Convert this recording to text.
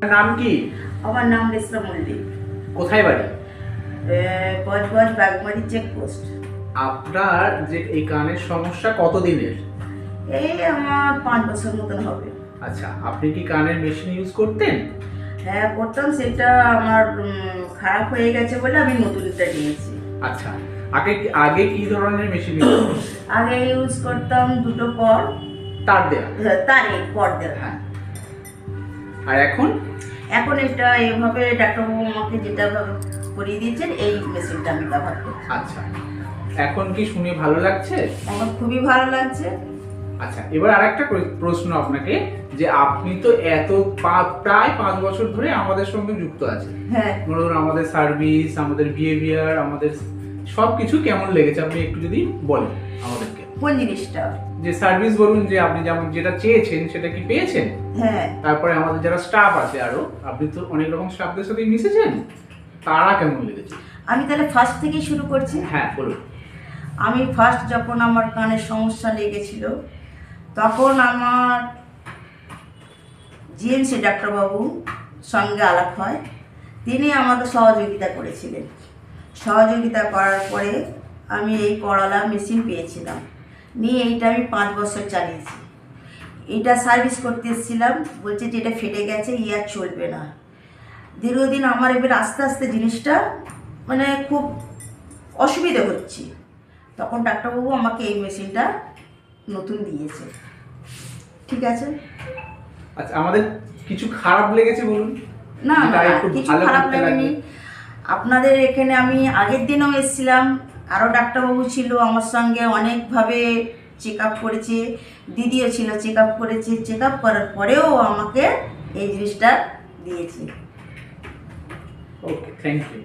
নাম কি? আমার নাম রেশমা মল্লিক। কোথায় বাড়ি? বজবজ বাগমারি চেকপোস্ট। আপনার যে এই কানের সমস্যা কতদিনের? এই আমার 5 বছর মতন হবে। আচ্ছা, আপনি কি কানের মেশিন ইউজ করতেন? হ্যাঁ করতাম, সেটা আমার খারাপ হয়ে গেছে বলে আমি নতুনটা নিয়েছি। আচ্ছা, আগে আগে কি ধরনের মেশিন ইউজ করতেন? আগে ইউজ করতাম দুটো কর, তার দেয়া? তারে কর দেওয়া। হ্যাঁ। আর এখন? এখন এটা এভাবে ডাক্তারবাবু আমাকে যেটা করিয়ে দিয়েছেন এই মেশিনটা আমি ব্যবহার করছি। আচ্ছা, এখন কি শুনে ভালো লাগছে? আমার খুবই ভালো লাগছে। আচ্ছা, এবার আরেকটা প্রশ্ন আপনাকে, যে আপনি তো প্রায় 5 বছর ধরে আমাদের সঙ্গে যুক্ত আছেন। হ্যাঁ। ধরুন আমাদের সার্ভিস, আমাদের বিহেভিয়ার, আমাদের সবকিছু কেমন লেগেছে আপনি একটু যদি বলেন আমাদেরকে। কোন জিনিসটা? যে সার্ভিস বলুন, যে আপনি যেমন যেটা চেয়েছেন সেটা কি পেয়েছেন? হ্যাঁ। তারপরে আমাদের যারা স্টাফ আছে, আরো আপনি তো অনেক রকম স্টাফদের সাথে মিশেছেন, তারা কেমন লেগেছে? আমি তাহলে ফার্স্ট থেকেই শুরু করছি। হ্যাঁ বলুন। আমি ফার্স্ট যখন আমার কানের সমস্যা লেগেছিল তখন আমার জিএমসি ডাক্তারবাবু সঙ্গে আলাপ হয়। তিনি আমাকে সহযোগিতা করেছিলেন। সহযোগিতা করার পরে আমি এই করলা মেশিন পেয়েছিলাম, নিয়ে এইটা আমি 5 বছর চালিয়েছি। এইটা সার্ভিস করতে এসেছিলাম, বলছে যে এটা ফেটে গেছে, আর চলবে না। দীর্ঘদিন আমার এবার আস্তে আস্তে জিনিসটা মানে খুব অসুবিধা হচ্ছে। তখন ডাক্তারবাবু আমাকে এই মেশিনটা নতুন দিয়েছে। ঠিক আছে। আচ্ছা, আমাদের কিছু খারাপ লেগেছে বলুন। না যেটা না, একটু কিছু ভালো খারাপ করতে লাগেনি। লাগবে। আপনাদের এখানে আমি আগের দিনও এসেছিলাম, আরও ডাক্তারবাবু ছিল আমার সঙ্গে, অনেকভাবে চেক আপ করেছে। দিদিও ছিল, চেক আপ করেছে। চেক আপ করার পরেও আমাকে এই জিনিসটা দিয়েছে। ওকে, থ্যাংক ইউ।